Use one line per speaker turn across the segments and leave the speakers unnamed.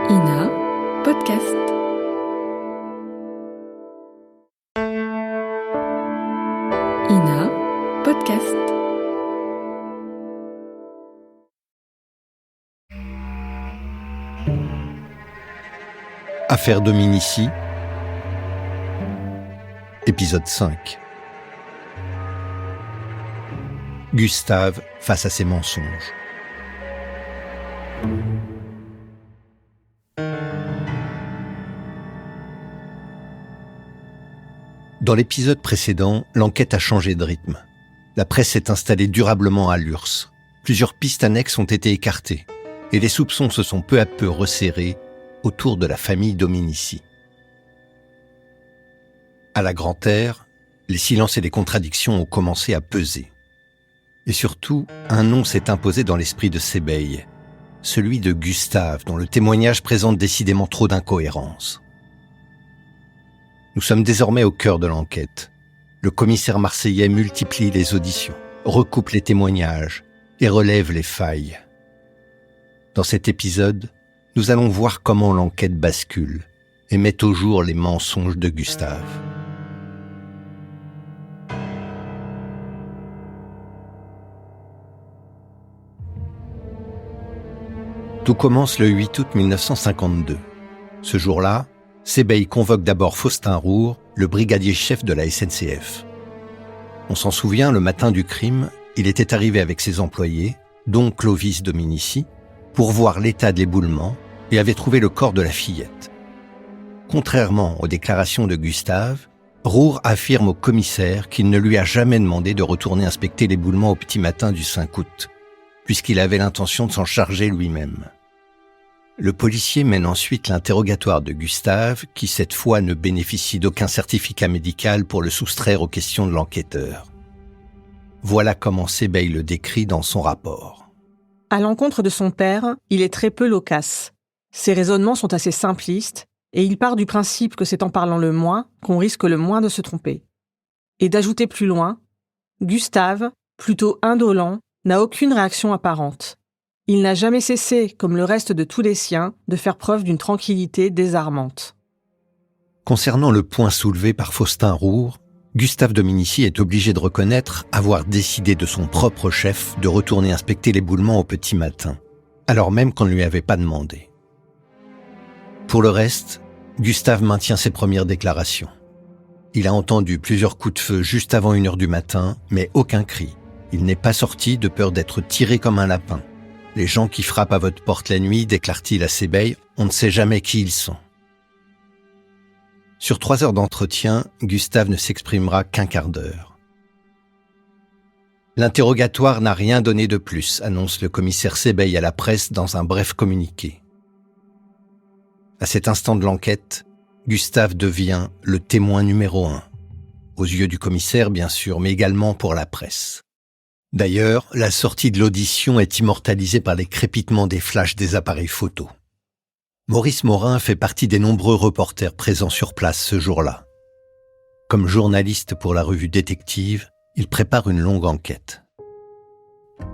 Ina Podcast. Ina Podcast.
Affaire Dominici, épisode 5. Gustave face à ses mensonges. Dans l'épisode précédent, l'enquête a changé de rythme. La presse s'est installée durablement à l'URSS. Plusieurs pistes annexes ont été écartées et les soupçons se sont peu à peu resserrés autour de la famille Dominici. À la Grand-Air, les silences et les contradictions ont commencé à peser. Et surtout, un nom s'est imposé dans l'esprit de Sebeil, celui de Gustave, dont le témoignage présente décidément trop d'incohérences. Nous sommes désormais au cœur de l'enquête. Le commissaire marseillais multiplie les auditions, recoupe les témoignages et relève les failles. Dans cet épisode, nous allons voir comment l'enquête bascule et met au jour les mensonges de Gustave. Tout commence le 8 août 1952. Ce jour-là, Sebeil convoque d'abord Faustin Roure, le brigadier chef de la SNCF. On s'en souvient, le matin du crime, il était arrivé avec ses employés, dont Clovis Dominici, pour voir l'état de l'éboulement et avait trouvé le corps de la fillette. Contrairement aux déclarations de Gustave, Roure affirme au commissaire qu'il ne lui a jamais demandé de retourner inspecter l'éboulement au petit matin du 5 août, puisqu'il avait l'intention de s'en charger lui-même. Le policier mène ensuite l'interrogatoire de Gustave, qui cette fois ne bénéficie d'aucun certificat médical pour le soustraire aux questions de l'enquêteur. Voilà comment Sebeil le décrit dans son rapport.
À l'encontre de son père, il est très peu loquace. Ses raisonnements sont assez simplistes, et il part du principe que c'est en parlant le moins qu'on risque le moins de se tromper. Et d'ajouter plus loin, Gustave, plutôt indolent, n'a aucune réaction apparente. Il n'a jamais cessé, comme le reste de tous les siens, de faire preuve d'une tranquillité désarmante.
Concernant le point soulevé par Faustin Roure, Gustave Dominici est obligé de reconnaître avoir décidé de son propre chef de retourner inspecter l'éboulement au petit matin, alors même qu'on ne lui avait pas demandé. Pour le reste, Gustave maintient ses premières déclarations. Il a entendu plusieurs coups de feu juste avant 1h du matin, mais aucun cri. Il n'est pas sorti de peur d'être tiré comme un lapin. Les gens qui frappent à votre porte la nuit, déclare-t-il à Sebeil, on ne sait jamais qui ils sont. Sur 3 heures d'entretien, Gustave ne s'exprimera qu'un quart d'heure. L'interrogatoire n'a rien donné de plus, annonce le commissaire Sebeil à la presse dans un bref communiqué. À cet instant de l'enquête, Gustave devient le témoin numéro 1. Aux yeux du commissaire, bien sûr, mais également pour la presse. D'ailleurs, la sortie de l'audition est immortalisée par les crépitements des flashs des appareils photo. Maurice Morin fait partie des nombreux reporters présents sur place ce jour-là. Comme journaliste pour la revue Détective, il prépare une longue enquête.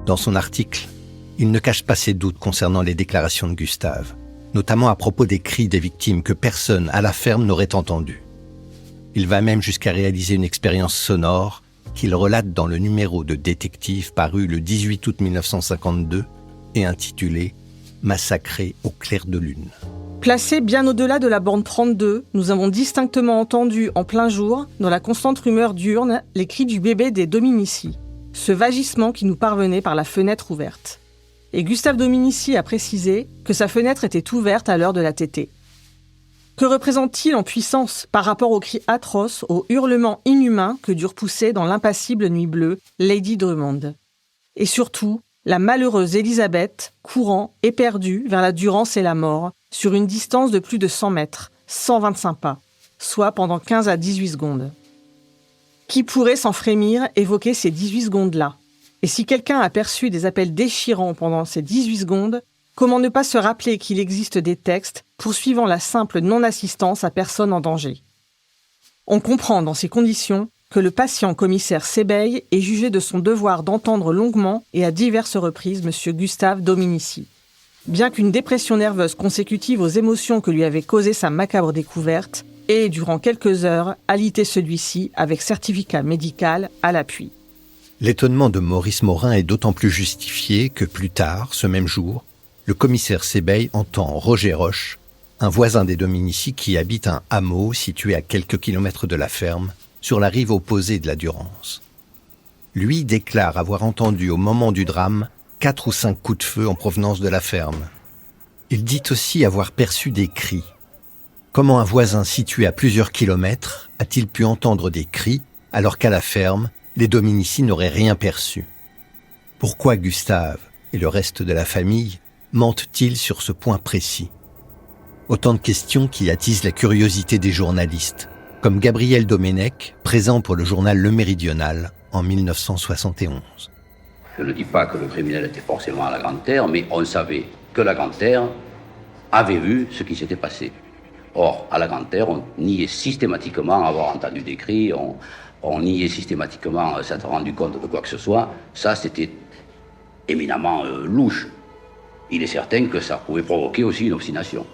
Dans son article, il ne cache pas ses doutes concernant les déclarations de Gustave, notamment à propos des cris des victimes que personne à la ferme n'aurait entendus. Il va même jusqu'à réaliser une expérience sonore qu'il relate dans le numéro de Détective paru le 18 août 1952 et intitulé « Massacré au clair de lune ».
Placés bien au-delà de la borne 32, nous avons distinctement entendu en plein jour, dans la constante rumeur diurne, les cris du bébé des Dominici, ce vagissement qui nous parvenait par la fenêtre ouverte. Et Gustave Dominici a précisé que sa fenêtre était ouverte à l'heure de la tétée. Que représente-t-il en puissance par rapport aux cris atroces, aux hurlements inhumains que dure pousser dans l'impassible nuit bleue Lady Drummond? Et surtout, la malheureuse Elisabeth, courant, éperdue vers la Durance et la mort, sur une distance de plus de 100 mètres, 125 pas, soit pendant 15 à 18 secondes. Qui pourrait sans frémir évoquer ces 18 secondes-là? Et si quelqu'un a perçu des appels déchirants pendant ces 18 secondes, comment ne pas se rappeler qu'il existe des textes poursuivant la simple non-assistance à personne en danger? On comprend dans ces conditions que le patient commissaire Sebeil est jugé de son devoir d'entendre longuement et à diverses reprises M. Gustave Dominici. bien qu'une dépression nerveuse consécutive aux émotions que lui avait causées sa macabre découverte ait, durant quelques heures, alité celui-ci avec certificat médical à l'appui.
L'étonnement de Maurice Morin est d'autant plus justifié que plus tard, ce même jour, le commissaire Sebeil entend Roger Roche, un voisin des Dominici qui habite un hameau situé à quelques kilomètres de la ferme, sur la rive opposée de la Durance. Lui déclare avoir entendu au moment du drame 4 ou 5 coups de feu en provenance de la ferme. Il dit aussi avoir perçu des cris. Comment un voisin situé à plusieurs kilomètres a-t-il pu entendre des cris alors qu'à la ferme, les Dominici n'auraient rien perçu? Pourquoi Gustave et le reste de la famille mentent-ils sur ce point précis? Autant de questions qui attisent la curiosité des journalistes, comme Gabriel Domenech, présent pour le journal Le Méridional en 1971.
Je ne dis pas que le criminel était forcément à la Grande Terre, mais on savait que la Grande Terre avait vu ce qui s'était passé. Or, à la Grande Terre, on niait systématiquement avoir entendu des cris, on niait systématiquement s'être rendu compte de quoi que ce soit. Ça, c'était éminemment louche. Il est certain que ça pouvait provoquer aussi une obstination.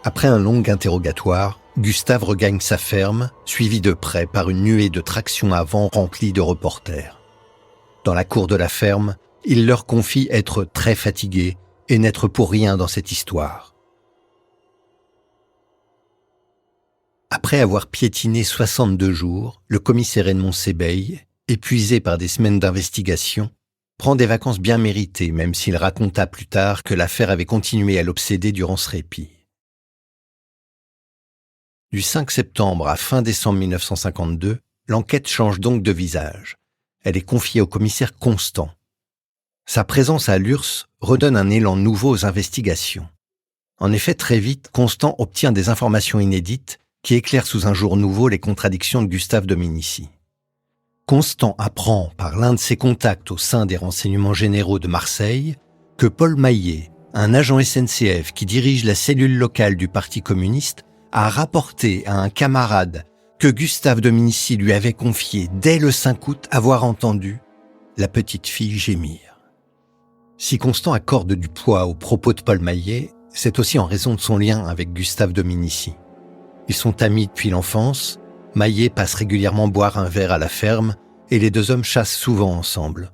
Après un long interrogatoire, Gustave regagne sa ferme, suivi de près par une nuée de traction avant remplie de reporters. Dans la cour de la ferme, il leur confie être très fatigué et n'être pour rien dans cette histoire. Après avoir piétiné 62 jours, le commissaire Edmond Sebeil, épuisé par des semaines d'investigation, prend des vacances bien méritées, même s'il raconta plus tard que l'affaire avait continué à l'obséder durant ce répit. Du 5 septembre à fin décembre 1952, l'enquête change donc de visage. Elle est confiée au commissaire Constant. Sa présence à l'URSS redonne un élan nouveau aux investigations. En effet, très vite, Constant obtient des informations inédites qui éclairent sous un jour nouveau les contradictions de Gustave Dominici. Constant apprend par l'un de ses contacts au sein des renseignements généraux de Marseille que Paul Maillet, un agent SNCF qui dirige la cellule locale du Parti communiste, a rapporté à un camarade que Gustave Dominici lui avait confié dès le 5 août avoir entendu la petite fille gémir. Si Constant accorde du poids aux propos de Paul Maillet, c'est aussi en raison de son lien avec Gustave Dominici. Ils sont amis depuis l'enfance, Maillet passe régulièrement boire un verre à la ferme et les deux hommes chassent souvent ensemble.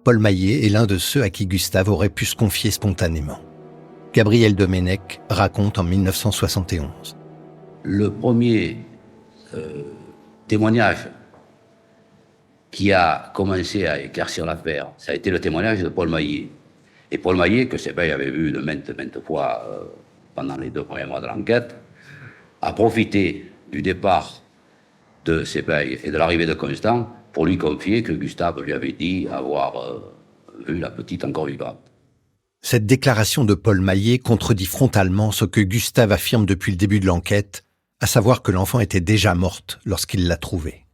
Paul Maillet est l'un de ceux à qui Gustave aurait pu se confier spontanément. Gabriel Domenech raconte en 1971.
Le premier témoignage qui a commencé à éclaircir l'affaire, ça a été le témoignage de Paul Maillet. Et Paul Maillet, que Sebeil avait vu de maintes fois pendant les 2 premiers mois de l'enquête, a profité du départ de Sebeil et de l'arrivée de Constant pour lui confier que Gustave lui avait dit avoir vu la petite encore vivante.
Cette déclaration de Paul Maillet contredit frontalement ce que Gustave affirme depuis le début de l'enquête, à savoir que l'enfant était déjà morte lorsqu'il l'a trouvée.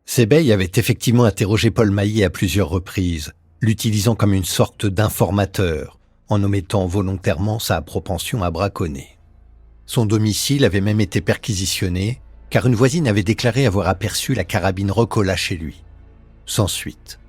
Sebeil avait effectivement interrogé Paul Maillet à plusieurs reprises, l'utilisant comme une sorte d'informateur, en omettant volontairement sa propension à braconner. Son domicile avait même été perquisitionné, car une voisine avait déclaré avoir aperçu la carabine Rocola chez lui. Sans suite.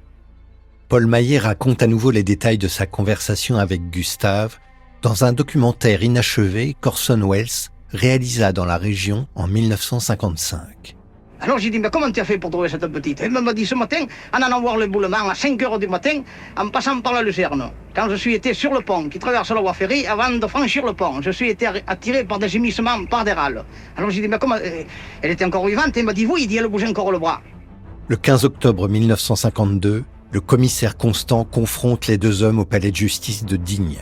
Paul Maillet raconte à nouveau les détails de sa conversation avec Gustave dans un documentaire inachevé qu'Orson Welles réalisa dans la région en 1955.
Alors j'ai dit, mais comment tu as fait pour trouver cette petite? Elle m'a dit ce matin, en allant voir l'éboulement à 5 heures du matin, en passant par la Lucerne. Quand je suis été sur le pont qui traverse la voie ferrée, avant de franchir le pont, je suis été attiré par des gémissements par des râles. Alors j'ai dit, mais comment? Elle était encore vivante, et elle m'a dit, oui, elle bougeait encore le bras.
Le 15 octobre 1952, le commissaire Constant confronte les deux hommes au palais de justice de Digne.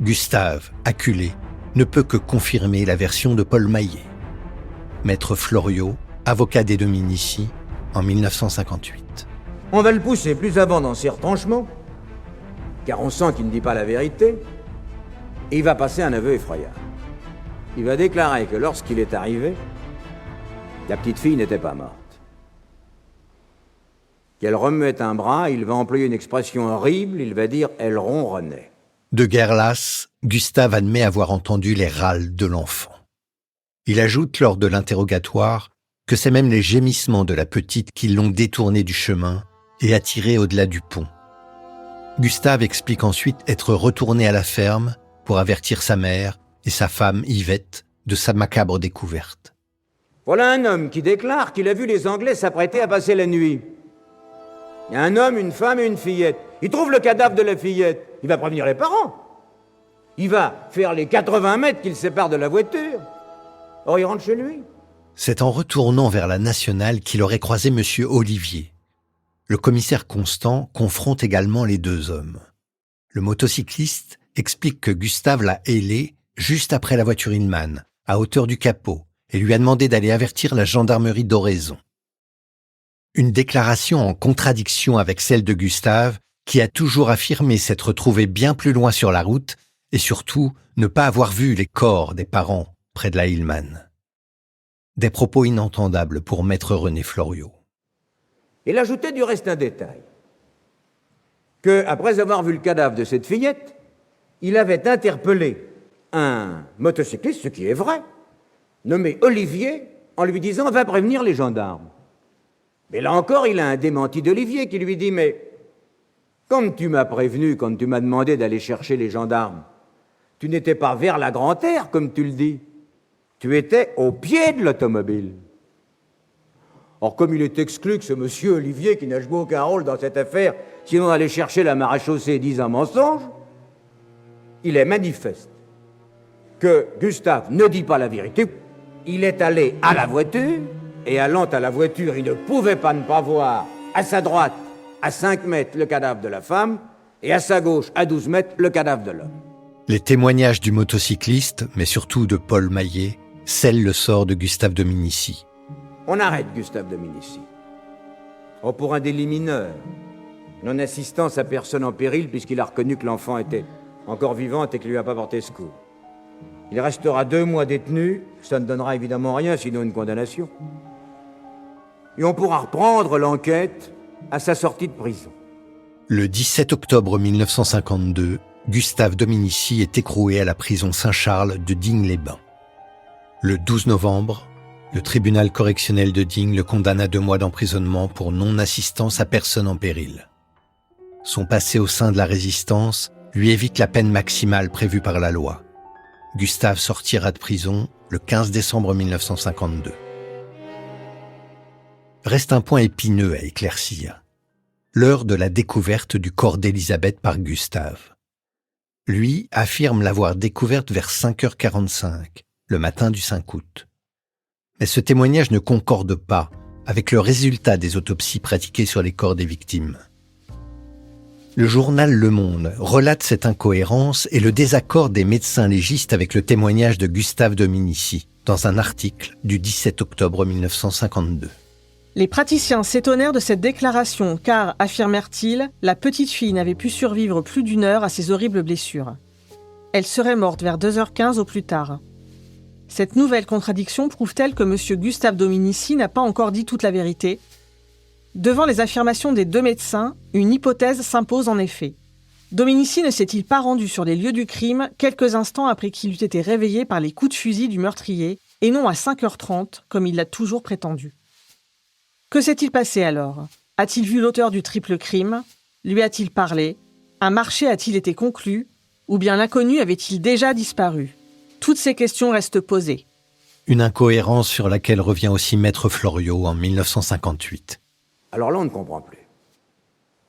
Gustave, acculé, ne peut que confirmer la version de Paul Maillet. Maître Floriot, avocat des Dominici, en 1958.
On va le pousser plus avant dans ses retranchements, car on sent qu'il ne dit pas la vérité, et il va passer un aveu effroyable. Il va déclarer que lorsqu'il est arrivé, la petite fille n'était pas morte. Qu'elle remuait un bras, il va employer une expression horrible, il va dire « elle ronronnait ».
De guerre lasse, Gustave admet avoir entendu les râles de l'enfant. Il ajoute lors de l'interrogatoire que c'est même les gémissements de la petite qui l'ont détourné du chemin et attiré au-delà du pont. Gustave explique ensuite être retourné à la ferme pour avertir sa mère et sa femme Yvette de sa macabre découverte.
Voilà un homme qui déclare qu'il a vu les Anglais s'apprêter à passer la nuit. Il y a un homme, une femme et une fillette. Il trouve le cadavre de la fillette. Il va prévenir les parents. Il va faire les 80 mètres qu'il sépare de la voiture. Or, il rentre chez lui.
C'est en retournant vers la nationale qu'il aurait croisé M. Olivier. Le commissaire Constant confronte également les deux hommes. Le motocycliste explique que Gustave l'a hélé juste après la voiture Hillman, à hauteur du capot, et lui a demandé d'aller avertir la gendarmerie d'Oraison. Une déclaration en contradiction avec celle de Gustave, qui a toujours affirmé s'être trouvé bien plus loin sur la route et surtout ne pas avoir vu les corps des parents près de la Hillman. Des propos inentendables pour maître René Floriot.
Il ajoutait du reste un détail. Que, après avoir vu le cadavre de cette fillette, il avait interpellé un motocycliste, ce qui est vrai, nommé Olivier, en lui disant « va prévenir les gendarmes ». Mais là encore, il a un démenti d'Olivier qui lui dit « mais comme tu m'as prévenu quand tu m'as demandé d'aller chercher les gendarmes, tu n'étais pas vers la Grande-Terre, comme tu le dis, tu étais au pied de l'automobile ». Or, comme il est exclu que ce monsieur Olivier, qui n'a joué aucun rôle dans cette affaire, sinon d'aller chercher la maréchaussée, dise un mensonge, il est manifeste que Gustave ne dit pas la vérité. Il est allé à la voiture, et allant à la voiture, il ne pouvait pas ne pas voir à sa droite, à 5 mètres, le cadavre de la femme, et à sa gauche, à 12 mètres, le cadavre de l'homme.
Les témoignages du motocycliste, mais surtout de Paul Maillet, scellent le sort de Gustave Dominici.
On arrête Gustave Dominici. Oh, pour un délit mineur, non-assistance à personne en péril, puisqu'il a reconnu que l'enfant était encore vivante et qu'il ne lui a pas porté secours. Il restera 2 mois détenu, ça ne donnera évidemment rien, sinon une condamnation. Et on pourra reprendre l'enquête à sa sortie de prison.
Le 17 octobre 1952, Gustave Dominici est écroué à la prison Saint-Charles de Digne-les-Bains. Le 12 novembre, le tribunal correctionnel de Digne le condamne à 2 mois d'emprisonnement pour non-assistance à personne en péril. Son passé au sein de la résistance lui évite la peine maximale prévue par la loi. Gustave sortira de prison le 15 décembre 1952. Reste un point épineux à éclaircir. L'heure de la découverte du corps d'Élisabeth par Gustave. Lui affirme l'avoir découverte vers 5h45, le matin du 5 août. Mais ce témoignage ne concorde pas avec le résultat des autopsies pratiquées sur les corps des victimes. Le journal Le Monde relate cette incohérence et le désaccord des médecins légistes avec le témoignage de Gustave Dominici dans un article du 17 octobre 1952.
Les praticiens s'étonnèrent de cette déclaration car, affirmèrent-ils, la petite fille n'avait pu survivre plus d'1 heure à ces horribles blessures. Elle serait morte vers 2h15 au plus tard. Cette nouvelle contradiction prouve-t-elle que M. Gustave Dominici n'a pas encore dit toute la vérité ? Devant les affirmations des 2 médecins, une hypothèse s'impose en effet. Dominici ne s'est-il pas rendu sur les lieux du crime quelques instants après qu'il eût été réveillé par les coups de fusil du meurtrier, et non à 5h30, comme il l'a toujours prétendu ? Que s'est-il passé alors ? A-t-il vu l'auteur du triple crime ? Lui a-t-il parlé ? Un marché a-t-il été conclu ? Ou bien l'inconnu avait-il déjà disparu ? Toutes ces questions restent posées.
Une incohérence sur laquelle revient aussi maître Floriot en 1958.
Alors là, on ne comprend plus.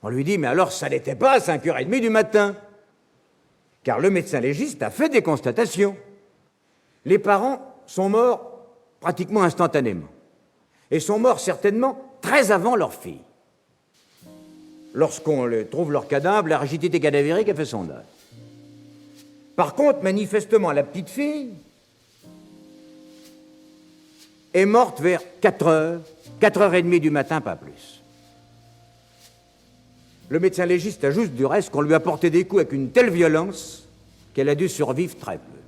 On lui dit, mais alors ça n'était pas à 5h30 du matin. Car le médecin légiste a fait des constatations. Les parents sont morts pratiquement instantanément. Et sont morts certainement très avant leur fille. Lorsqu'on trouve leur cadavre, la rigidité cadavérique a fait son œuvre. Par contre, manifestement, la petite fille est morte vers 4h, 4h30 du matin, pas plus. Le médecin légiste ajoute du reste qu'on lui a porté des coups avec une telle violence qu'elle a dû survivre très peu.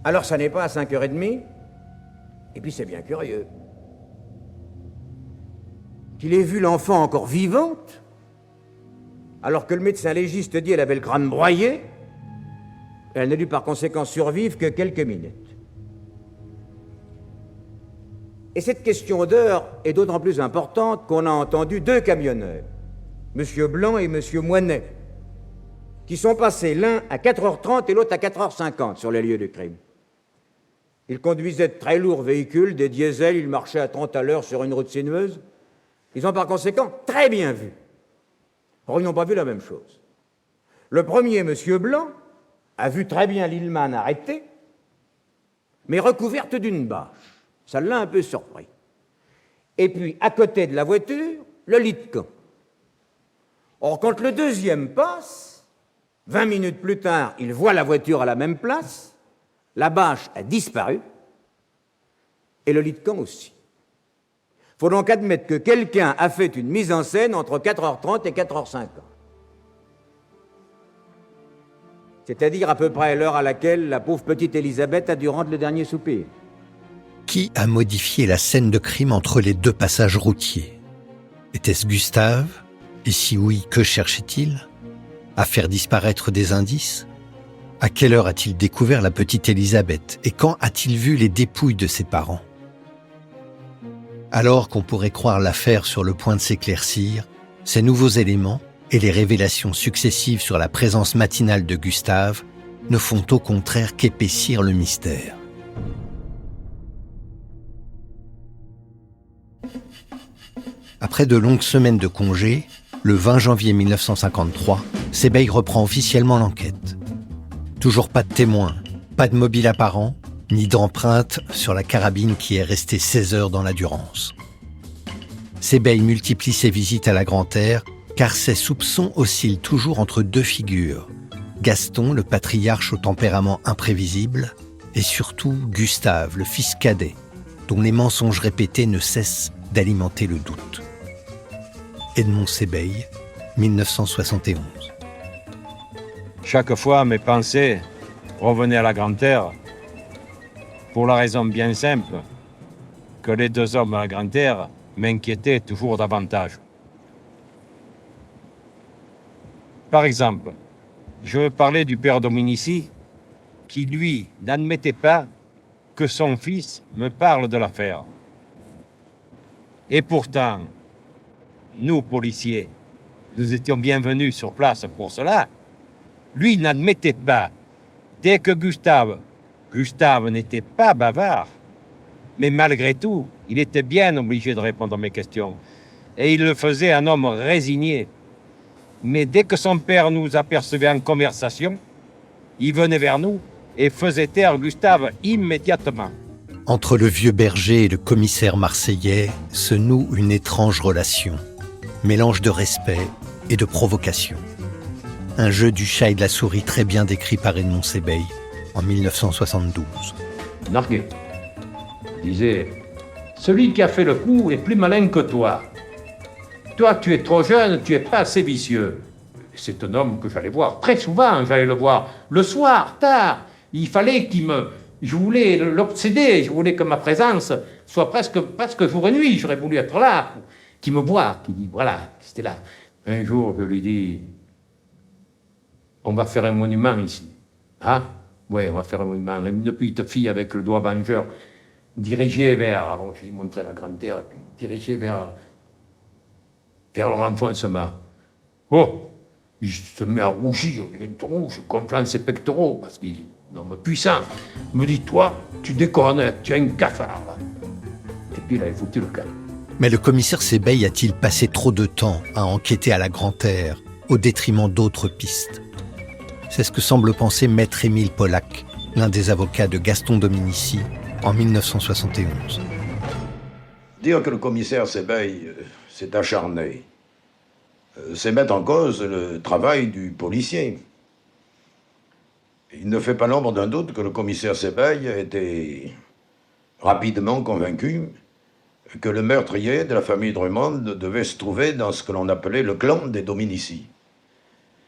Alors ça n'est pas à 5h30, et puis c'est bien curieux. Qu'il ait vu l'enfant encore vivante, alors que le médecin légiste dit qu'elle avait le crâne broyé, elle n'a dû par conséquent survivre que quelques minutes. Et cette question d'heure est d'autant plus importante qu'on a entendu 2 camionneurs M. Blanc et M. Moinet, qui sont passés l'un à 4h30 et l'autre à 4h50 sur les lieux du crime. Ils conduisaient de très lourds véhicules, des diesels, ils marchaient à 30 à l'heure sur une route sinueuse. Ils ont par conséquent très bien vu. Or, ils n'ont pas vu la même chose. Le premier, M. Blanc, a vu très bien Lillman arrêtée, mais recouverte d'une bâche. Ça l'a un peu surpris. Et puis, à côté de la voiture, le lit de camp. Or, quand le deuxième passe, 20 minutes plus tard, il voit la voiture à la même place, la bâche a disparu, et le lit de camp aussi. Il faut donc admettre que quelqu'un a fait une mise en scène entre 4h30 et 4h50. C'est-à-dire à peu près l'heure à laquelle la pauvre petite Élisabeth a dû rendre le dernier soupir.
Qui a modifié la scène de crime entre les deux passages routiers ? Était-ce Gustave ? Et si oui, que cherchait-il ? À faire disparaître des indices ? À quelle heure a-t-il découvert la petite Élisabeth ? Et quand a-t-il vu les dépouilles de ses parents ? Alors qu'on pourrait croire l'affaire sur le point de s'éclaircir, ces nouveaux éléments et les révélations successives sur la présence matinale de Gustave ne font au contraire qu'épaissir le mystère. Après de longues semaines de congé, le 20 janvier 1953, Sebeil reprend officiellement l'enquête. Toujours pas de témoins, pas de mobile apparent, ni d'empreinte sur la carabine qui est restée 16 heures dans la Durance. Sebeil multiplie ses visites à la Grande-Terre, car ses soupçons oscillent toujours entre deux figures. Gaston, le patriarche au tempérament imprévisible, et surtout Gustave, le fils cadet, dont les mensonges répétés ne cessent d'alimenter le doute. Edmond Sebeil, 1971.
Chaque fois, mes pensées revenaient à la Grande-Terre, pour la raison bien simple que les deux hommes à la Grande-Terre m'inquiétaient toujours davantage. Par exemple, je veux parler du père Dominici, qui, lui, n'admettait pas que son fils me parle de l'affaire. Et pourtant, nous, policiers, nous étions bienvenus sur place pour cela. Lui n'admettait pas. Dès que Gustave n'était pas bavard, mais malgré tout, il était bien obligé de répondre à mes questions. Et il le faisait un homme résigné. Mais dès que son père nous apercevait en conversation, il venait vers nous et faisait taire Gustave immédiatement.
Entre le vieux berger et le commissaire marseillais se noue une étrange relation, mélange de respect et de provocation. Un jeu du chat et de la souris très bien décrit par Edmond Sebeil en 1972.
Narguet disait « Celui qui a fait le coup est plus malin que toi. Toi, tu es trop jeune, tu n'es pas assez vicieux. » C'est un homme que j'allais voir très souvent, j'allais le voir le soir, tard. Il fallait je voulais l'obséder, je voulais que ma présence soit presque jour et nuit. J'aurais voulu être là, qu'il me voie, qu'il dit voilà, c'était là. Un jour, je lui dis on va faire un monument ici. Ah, oui, on va faire un monument. Une petite fille avec le doigt vengeur dirigée vers, alors je lui montrais la Grande-Terre, dirigée vers le renfoncement. Oh, il se met à rougir, il est rouge, je comprends ses pectoraux, parce qu'il est un homme puissant. Il me dit, toi, tu déconnes, tu es un cafard. Là. Et puis il a foutu le camp.
Mais le commissaire Sebeil a-t-il passé trop de temps à enquêter à la Grande-Terre, au détriment d'autres pistes ? C'est ce que semble penser Maître Émile Pollack, l'un des avocats de Gaston Dominici, en 1971.
Dire que le commissaire Sebeil s'est acharné, c'est mettre en cause le travail du policier. Il ne fait pas l'ombre d'un doute que le commissaire Sebeil était rapidement convaincu que le meurtrier de la famille Drummond devait se trouver dans ce que l'on appelait le clan des Dominici.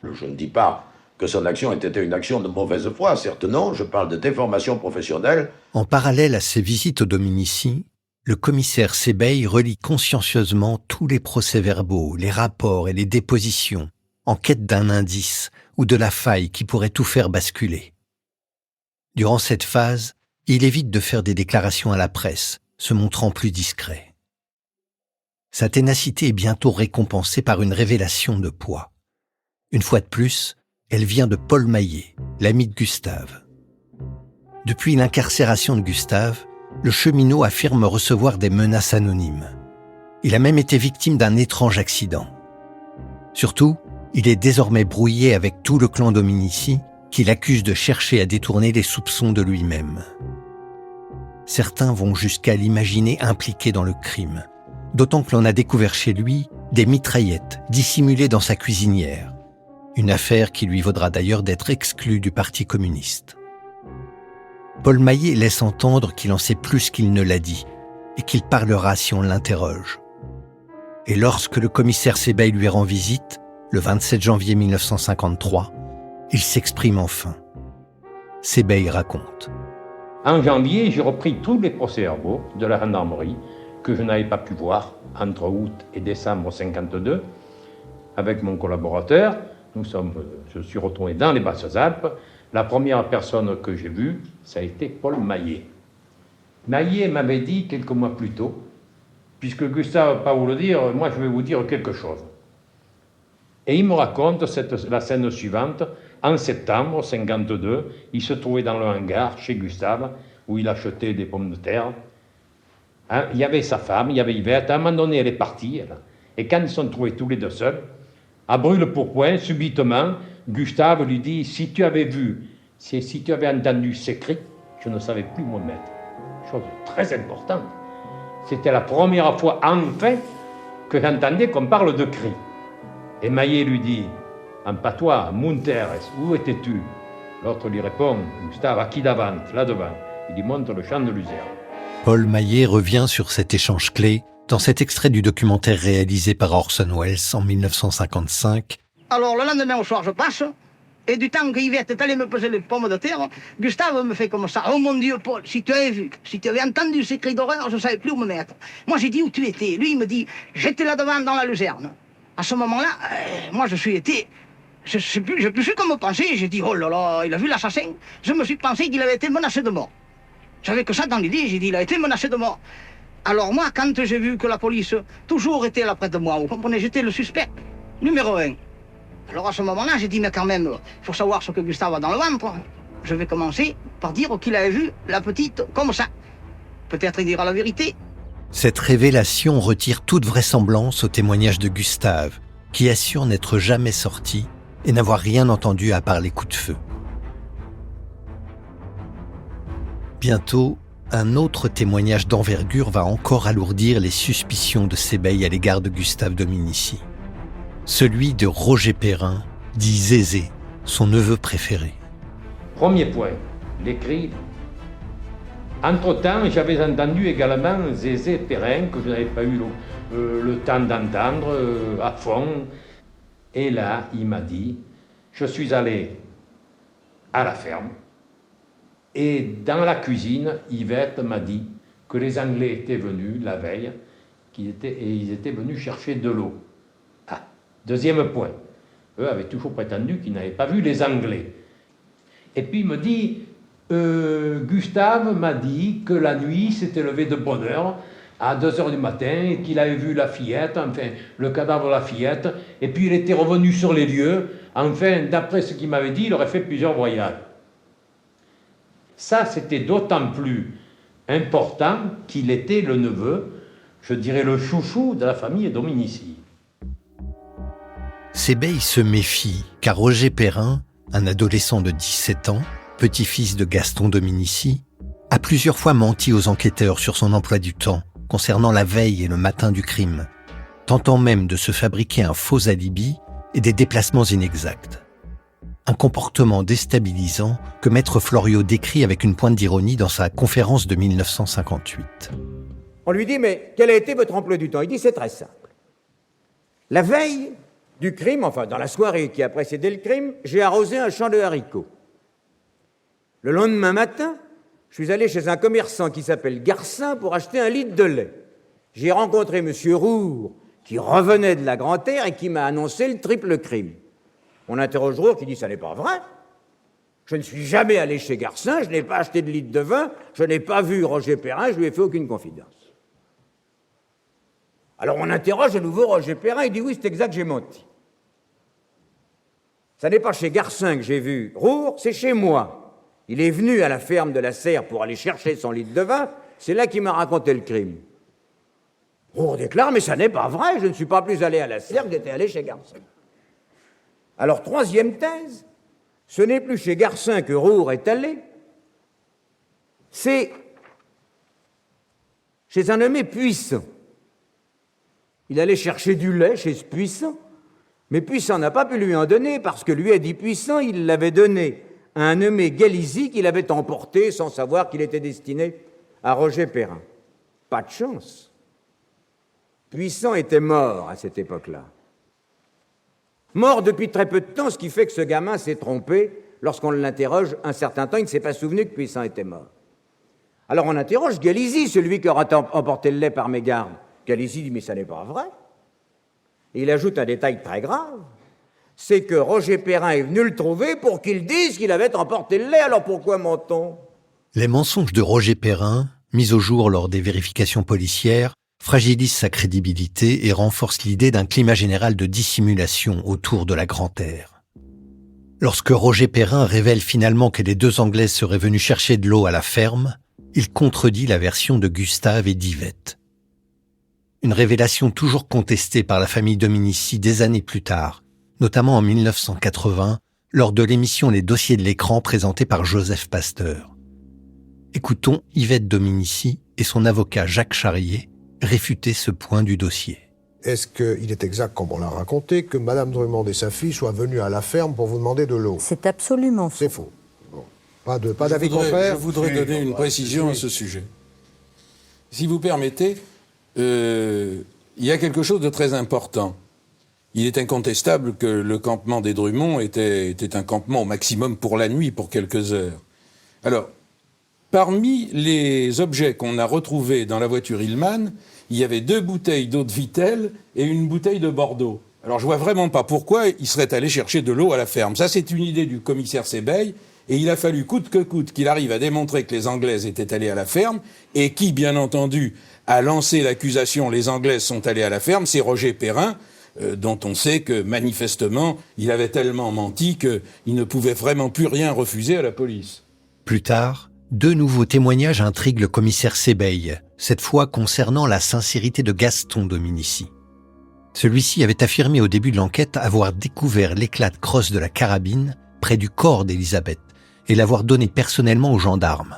Je ne dis pas que son action ait été une action de mauvaise foi, certes non, je parle de déformation professionnelle.
En parallèle à ses visites aux Dominici, le commissaire Sebeil relit consciencieusement tous les procès-verbaux, les rapports et les dépositions, en quête d'un indice ou de la faille qui pourrait tout faire basculer. Durant cette phase, il évite de faire des déclarations à la presse, se montrant plus discret. Sa ténacité est bientôt récompensée par une révélation de poids. Une fois de plus, elle vient de Paul Maillet, l'ami de Gustave. Depuis l'incarcération de Gustave, le cheminot affirme recevoir des menaces anonymes. Il a même été victime d'un étrange accident. Surtout, il est désormais brouillé avec tout le clan Dominici, qui l'accuse de chercher à détourner les soupçons de lui-même. Certains vont jusqu'à l'imaginer impliqué dans le crime, d'autant que l'on a découvert chez lui des mitraillettes dissimulées dans sa cuisinière, une affaire qui lui vaudra d'ailleurs d'être exclu du Parti communiste. Paul Maillet laisse entendre qu'il en sait plus qu'il ne l'a dit, et qu'il parlera si on l'interroge. Et lorsque le commissaire Sebeil lui rend visite, le 27 janvier 1953, il s'exprime enfin. Sebeil raconte.
En janvier, j'ai repris tous les procès-verbaux de la gendarmerie que je n'avais pas pu voir entre août et décembre 1952 avec mon collaborateur. Je suis retourné dans les Basses-Alpes. La première personne que j'ai vue, ça a été Paul Maillet. Maillet m'avait dit quelques mois plus tôt, puisque Gustave va pas vous le dire, moi je vais vous dire quelque chose. Et il me raconte la scène suivante. En septembre 1952, il se trouvait dans le hangar chez Gustave, où il achetait des pommes de terre. Il y avait sa femme, il y avait Yvette. À un moment donné, elle est partie. Et quand ils sont trouvés tous les deux seuls, à brûle-pourpoint, subitement, Gustave lui dit, si tu avais entendu ces cris, je ne savais plus où me mettre. Chose très importante. C'était la première fois, enfin, que j'entendais qu'on parle de cris. Et Maillet lui dit, en patois, Munteres, où étais-tu? L'autre lui répond, Gustave, aquí davant, là devant. Il lui montre le champ de luzerne.
Paul Maillet revient sur cet échange clé dans cet extrait du documentaire réalisé par Orson Welles en 1955.
Alors le lendemain au soir, je passe, et du temps que Yvette est allée me peser les pommes de terre, Gustave me fait comme ça. Oh mon Dieu, Paul, si tu avais vu, si tu avais entendu ces cris d'horreur, je ne savais plus où me mettre. Moi j'ai dit où tu étais. Lui il me dit, j'étais là devant dans la luzerne. À ce moment-là, moi je suis été... Je ne sais plus comment penser. J'ai dit, oh là là, il a vu l'assassin. Je me suis pensé qu'il avait été menacé de mort. J'avais que ça dans l'idée, j'ai dit, il a été menacé de mort. Alors moi, quand j'ai vu que la police toujours était là près de moi, vous comprenez, j'étais le suspect numéro 1. Alors à ce moment-là, j'ai dit, mais quand même, il faut savoir ce que Gustave a dans le ventre. Je vais commencer par dire qu'il avait vu la petite comme ça. Peut-être il dira la vérité.
Cette révélation retire toute vraisemblance au témoignage de Gustave, qui assure n'être jamais sorti et n'avoir rien entendu à part les coups de feu. Bientôt, un autre témoignage d'envergure va encore alourdir les suspicions de Sebeil à l'égard de Gustave Dominici. Celui de Roger Perrin, dit Zézé, son neveu préféré.
Premier point, les cris. Entre-temps, j'avais entendu également Zézé Perrin, que je n'avais pas eu le temps d'entendre à fond. Et là, il m'a dit, je suis allé à la ferme, et dans la cuisine, Yvette m'a dit que les Anglais étaient venus la veille, et ils étaient venus chercher de l'eau. Ah, deuxième point, eux avaient toujours prétendu qu'ils n'avaient pas vu les Anglais. Et puis il me dit, Gustave m'a dit que la nuit s'était levé de bonne heure, à 2h du matin, et qu'il avait vu la fillette, enfin, le cadavre de la fillette, et puis il était revenu sur les lieux. Enfin, d'après ce qu'il m'avait dit, il aurait fait plusieurs voyages. Ça, c'était d'autant plus important qu'il était le neveu, je dirais le chouchou de la famille Dominici.
Sebeil se méfie, car Roger Perrin, un adolescent de 17 ans, petit-fils de Gaston Dominici, a plusieurs fois menti aux enquêteurs sur son emploi du temps, concernant la veille et le matin du crime, tentant même de se fabriquer un faux alibi et des déplacements inexacts. Un comportement déstabilisant que Maître Floriot décrit avec une pointe d'ironie dans sa conférence de 1958.
On lui dit, mais quel a été votre emploi du temps? Il dit, c'est très simple. La veille du crime, enfin dans la soirée qui a précédé le crime, j'ai arrosé un champ de haricots. Le lendemain matin, je suis allé chez un commerçant qui s'appelle Garcin pour acheter 1 litre de lait. J'ai rencontré M. Roure, qui revenait de la Grand-Terre et qui m'a annoncé le triple crime. On interroge Roure qui dit « ça n'est pas vrai. Je ne suis jamais allé chez Garcin, je n'ai pas acheté de litre de vin, je n'ai pas vu Roger Perrin, je lui ai fait aucune confidence. » Alors on interroge à nouveau Roger Perrin, il dit oui, c'est exact, j'ai menti. Ça n'est pas chez Garcin que j'ai vu Roure, c'est chez moi. Il est venu à la ferme de la Serre pour aller chercher son litre de vin, c'est là qu'il m'a raconté le crime. Roure déclare, mais ça n'est pas vrai, je ne suis pas plus allé à la Serre que j'étais allé chez Garcin. Alors, troisième thèse, ce n'est plus chez Garcin que Roure est allé, c'est chez un nommé Puissant. Il allait chercher du lait chez ce Puissant, mais Puissant n'a pas pu lui en donner parce que lui a dit Puissant, il l'avait donné à un nommé Galizy qu'il avait emporté sans savoir qu'il était destiné à Roger Perrin. Pas de chance. Puissant était mort à cette époque-là. Mort depuis très peu de temps, ce qui fait que ce gamin s'est trompé. Lorsqu'on l'interroge un certain temps, il ne s'est pas souvenu que Puissant était mort. Alors on interroge Galizy, celui qui aura emporté le lait par mégarde. Galizy dit, mais ça n'est pas vrai. Et il ajoute un détail très grave, c'est que Roger Perrin est venu le trouver pour qu'il dise qu'il avait emporté le lait, alors pourquoi ment-on ?
Les mensonges de Roger Perrin, mis au jour lors des vérifications policières, fragilisent sa crédibilité et renforcent l'idée d'un climat général de dissimulation autour de la Grande-Terre. Lorsque Roger Perrin révèle finalement que les deux Anglaises seraient venues chercher de l'eau à la ferme, il contredit la version de Gustave et d'Yvette. Une révélation toujours contestée par la famille Dominici des années plus tard, notamment en 1980, lors de l'émission Les Dossiers de l'écran présentée par Joseph Pasteur. Écoutons Yvette Dominici et son avocat Jacques Charrier réfuter ce point du dossier.
Est-ce qu'il est exact, comme on l'a raconté, que Madame Drummond et sa fille soient venues à la ferme pour vous demander de l'eau ?
C'est absolument faux.
C'est faux. Bon. Pas d'avis contraire ?
Je voudrais donner une précision à ce sujet. Si vous permettez, il y a quelque chose de très important. Il est incontestable que le campement des Drummond était un campement au maximum pour la nuit, pour quelques heures. Alors, parmi les objets qu'on a retrouvés dans la voiture Hillman, il y avait 2 bouteilles d'eau de Vittel et une bouteille de Bordeaux. Alors je vois vraiment pas pourquoi il serait allé chercher de l'eau à la ferme. Ça, c'est une idée du commissaire Sebeil, et il a fallu coûte que coûte qu'il arrive à démontrer que les Anglaises étaient allées à la ferme, et qui, bien entendu, a lancé l'accusation « les Anglaises sont allées à la ferme », c'est Roger Perrin, dont on sait que, manifestement, il avait tellement menti qu'il ne pouvait vraiment plus rien refuser à la police.
Plus tard, 2 nouveaux témoignages intriguent le commissaire Sebeil, cette fois concernant la sincérité de Gaston Dominici. Celui-ci avait affirmé au début de l'enquête avoir découvert l'éclat de crosse de la carabine près du corps d'Elisabeth et l'avoir donné personnellement aux gendarmes.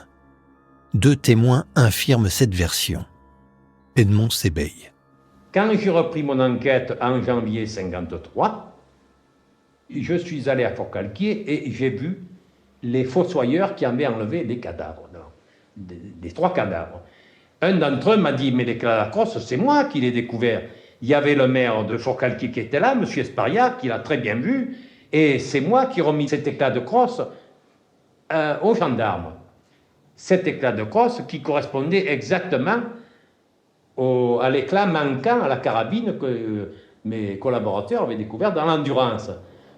2 témoins infirment cette version. Edmond Sebeil.
Quand j'ai repris mon enquête en janvier 1953, je suis allé à Forcalquier et j'ai vu les fossoyeurs qui avaient enlevé les cadavres, des 3 cadavres. Un d'entre eux m'a dit, mais l'éclat de la crosse, c'est moi qui l'ai découvert. Il y avait le maire de Forcalquier qui était là, M. Esparia, qui l'a très bien vu, et c'est moi qui ai remis cet éclat de crosse aux gendarmes. Cet éclat de crosse qui correspondait exactement à l'éclat manquant à la carabine que mes collaborateurs avaient découvert dans l'Endurance.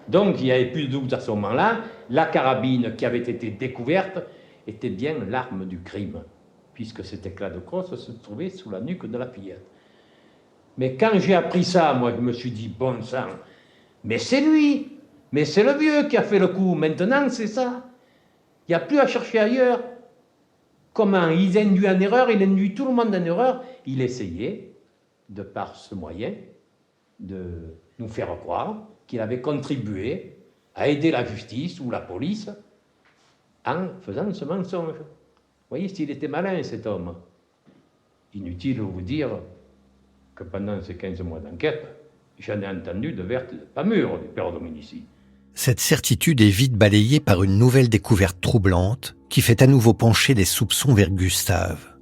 Donc il n'y avait plus de doute à ce moment-là, la carabine qui avait été découverte était bien l'arme du crime, puisque cet éclat de crosse se trouvait sous la nuque de la fillette. Mais quand j'ai appris ça, moi je me suis dit, bon sang, mais c'est lui, mais c'est le vieux qui a fait le coup, maintenant c'est ça. Il n'y a plus à chercher ailleurs. Comment il induit en erreur, il induit tout le monde en erreur. Il essayait, de par ce moyen, de nous faire croire qu'il avait contribué à aider la justice ou la police en faisant ce mensonge. Vous voyez s'il était malin, cet homme. Inutile de vous dire que pendant ces 15 mois d'enquête, j'en ai entendu de vertes pas mûres du père Dominici.
Cette certitude est vite balayée par une nouvelle découverte troublante qui fait à nouveau pencher les soupçons vers Gustave.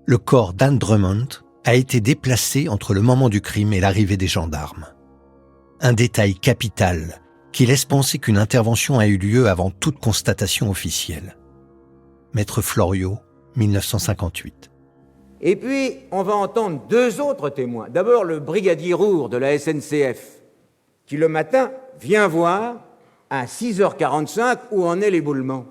Le corps d'Anne Drummond a été déplacé entre le moment du crime et l'arrivée des gendarmes. Un détail capital qui laisse penser qu'une intervention a eu lieu avant toute constatation officielle. Maître Floriot, 1958.
Et puis, on va entendre 2 autres témoins. D'abord, le brigadier Roure de la SNCF, qui le matin vient voir à 6h45 où en est l'éboulement.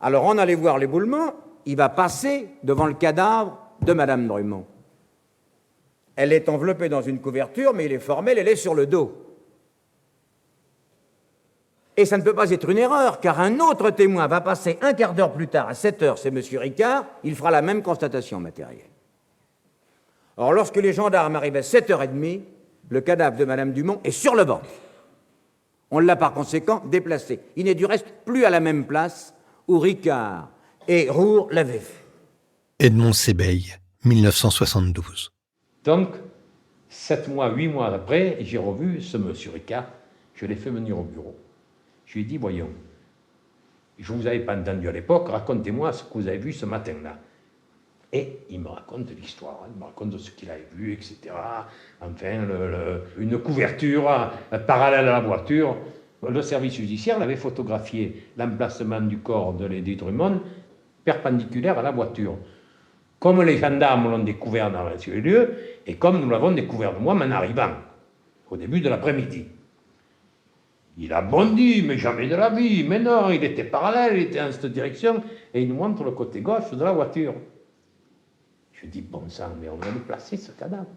Alors, on allait voir l'éboulement, il va passer devant le cadavre de Madame Drummond. Elle est enveloppée dans une couverture, mais il est formel, elle est sur le dos. Et ça ne peut pas être une erreur, car un autre témoin va passer un quart d'heure plus tard, à 7 heures, c'est M. Ricard, il fera la même constatation matérielle. Or, lorsque les gendarmes arrivent à 7h30, le cadavre de Mme Dumont est sur le banc. On l'a par conséquent déplacé. Il n'est du reste plus à la même place où Ricard et Roure l'avaient vu.
Edmond Sebeil, 1972.
Donc, 7 mois, 8 mois après, j'ai revu ce monsieur Ricard. Je l'ai fait venir au bureau. Je lui ai dit, voyons, je ne vous avais pas entendu à l'époque, racontez-moi ce que vous avez vu ce matin-là. Et il me raconte l'histoire, il me raconte ce qu'il avait vu, etc. Enfin, une couverture parallèle à la voiture. Le service judiciaire l'avait photographié, l'emplacement du corps de Lady Drummond, perpendiculaire à la voiture. Comme les gendarmes l'ont découvert dans les lieux, et comme nous l'avons découvert moi-même en arrivant, au début de l'après-midi. Il a bondi, mais jamais de la vie. Mais non, il était parallèle, il était en cette direction, et il nous montre le côté gauche de la voiture. Je dis, bon sang, mais on va lui placer ce cadavre.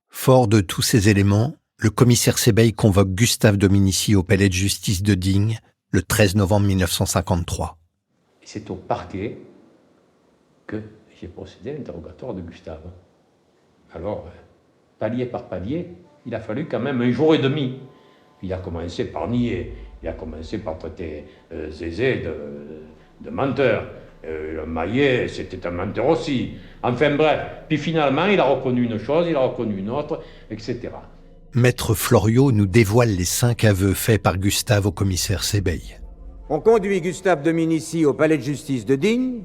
Fort de tous ces éléments, le commissaire Sebeil convoque Gustave Dominici au palais de justice de Digne le 13 novembre 1953.
Et c'est au parquet que j'ai procédé à l'interrogatoire de Gustave. Alors, palier par palier, il a fallu quand même 1 jour et demi. Il a commencé par nier, il a commencé par traiter Zézé de menteur. Le Maillet, c'était un menteur aussi. Enfin bref, puis finalement, il a reconnu une chose, il a reconnu une autre, etc.
Maître Floriot nous dévoile les 5 aveux faits par Gustave au commissaire Sebeil.
On conduit Gustave Dominici au palais de justice de Digne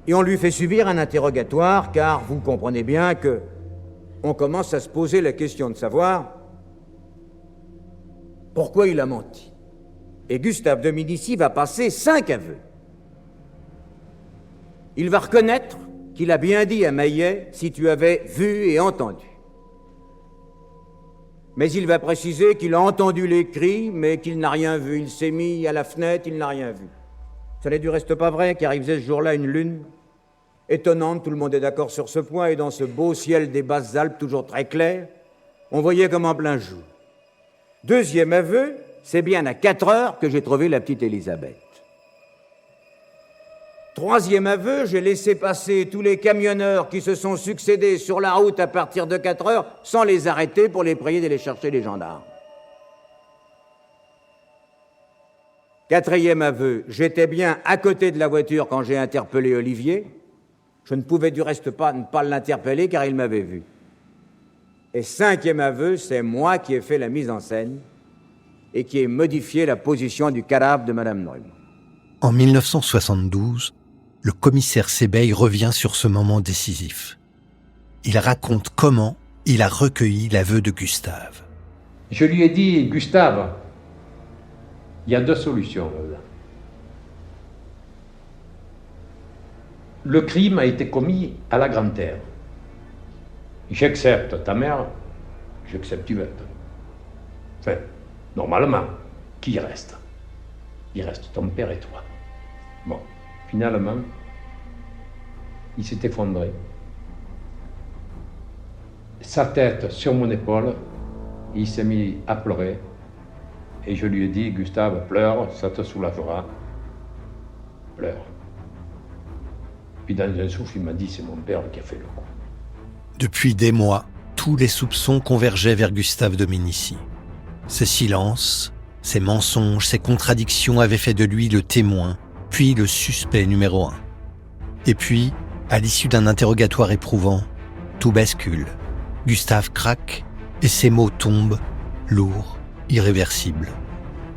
et on lui fait subir un interrogatoire, car vous comprenez bien que on commence à se poser la question de savoir pourquoi il a menti. Et Gustave Dominici va passer 5 aveux. Il va reconnaître qu'il a bien dit à Maillet si tu avais vu et entendu. Mais il va préciser qu'il a entendu les cris, mais qu'il n'a rien vu. Il s'est mis à la fenêtre, il n'a rien vu. Ça n'est du reste pas vrai, car il faisait ce jour-là une lune étonnante, tout le monde est d'accord sur ce point, et dans ce beau ciel des Basses-Alpes, toujours très clair, on voyait comme en plein jour. Deuxième aveu, c'est bien à 4 heures que j'ai trouvé la petite Élisabeth. Troisième aveu, j'ai laissé passer tous les camionneurs qui se sont succédés sur la route à partir de 4 heures sans les arrêter pour les prier d'aller chercher les gendarmes. Quatrième aveu, j'étais bien à côté de la voiture quand j'ai interpellé Olivier. Je ne pouvais du reste pas ne pas l'interpeller car il m'avait vu. Et cinquième aveu, c'est moi qui ai fait la mise en scène et qui ai modifié la position du cadavre de Mme Drummond.
En 1972, le commissaire Sebeil revient sur ce moment décisif. Il raconte comment il a recueilli l'aveu de Gustave.
Je lui ai dit, Gustave, il y a 2 solutions là. Le crime a été commis à la Grande-Terre. J'accepte ta mère, j'accepte Yvette. Enfin, normalement, qui y reste? Il reste ton père et toi. Bon, finalement, il s'est effondré. Sa tête sur mon épaule, il s'est mis à pleurer. Et je lui ai dit, Gustave, pleure, ça te soulagera. Pleure. Puis dans un souffle, il m'a dit, c'est mon père qui a fait le coup.
Depuis des mois, tous les soupçons convergeaient vers Gustave Dominici. Ses silences, ses mensonges, ses contradictions avaient fait de lui le témoin, puis le suspect numéro 1. Et puis, à l'issue d'un interrogatoire éprouvant, tout bascule. Gustave craque et ses mots tombent, lourds, irréversibles.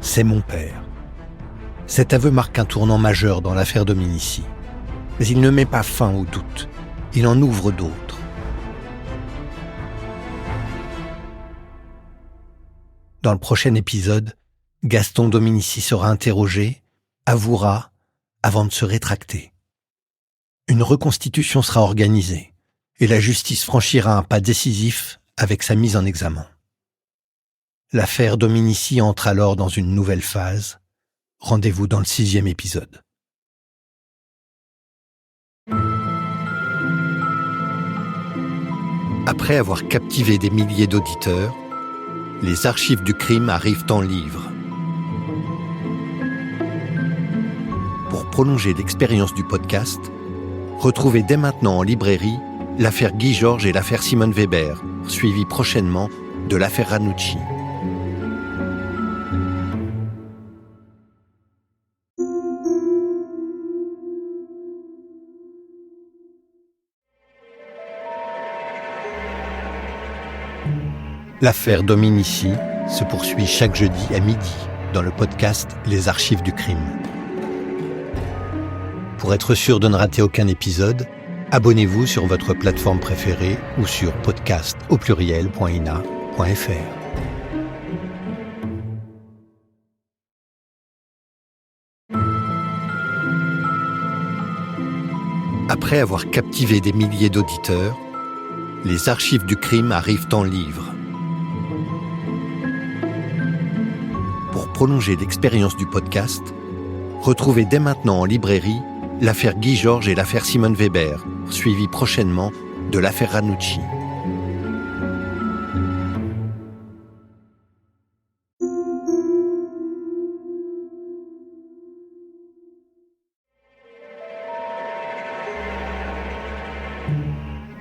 C'est mon père. Cet aveu marque un tournant majeur dans l'affaire Dominici. Mais il ne met pas fin aux doutes. Il en ouvre d'autres. Dans le prochain épisode, Gaston Dominici sera interrogé, avouera, avant de se rétracter. Une reconstitution sera organisée et la justice franchira un pas décisif avec sa mise en examen. L'affaire Dominici entre alors dans une nouvelle phase. Rendez-vous dans le 6e épisode. Après avoir captivé des milliers d'auditeurs, les archives du crime arrivent en livre. Pour prolonger l'expérience du podcast, retrouvez dès maintenant en librairie l'affaire Guy Georges et l'affaire Simone Weber, suivie prochainement de l'affaire Ranucci. L'affaire Dominici se poursuit chaque jeudi à midi dans le podcast Les Archives du crime. Pour être sûr de ne rater aucun épisode, abonnez-vous sur votre plateforme préférée ou sur podcast@ina.fr. Après avoir captivé des milliers d'auditeurs, les archives du crime arrivent en livre. Pour prolonger l'expérience du podcast, retrouvez dès maintenant en librairie l'affaire Guy Georges et l'affaire Simone Weber, suivie prochainement de l'affaire Ranucci.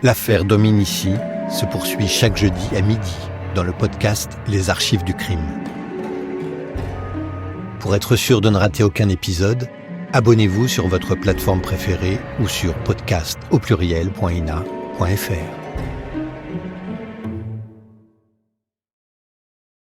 L'affaire Dominici se poursuit chaque jeudi à midi dans le podcast Les Archives du crime. Pour être sûr de ne rater aucun épisode, abonnez-vous sur votre plateforme préférée ou sur podcast@ina.fr.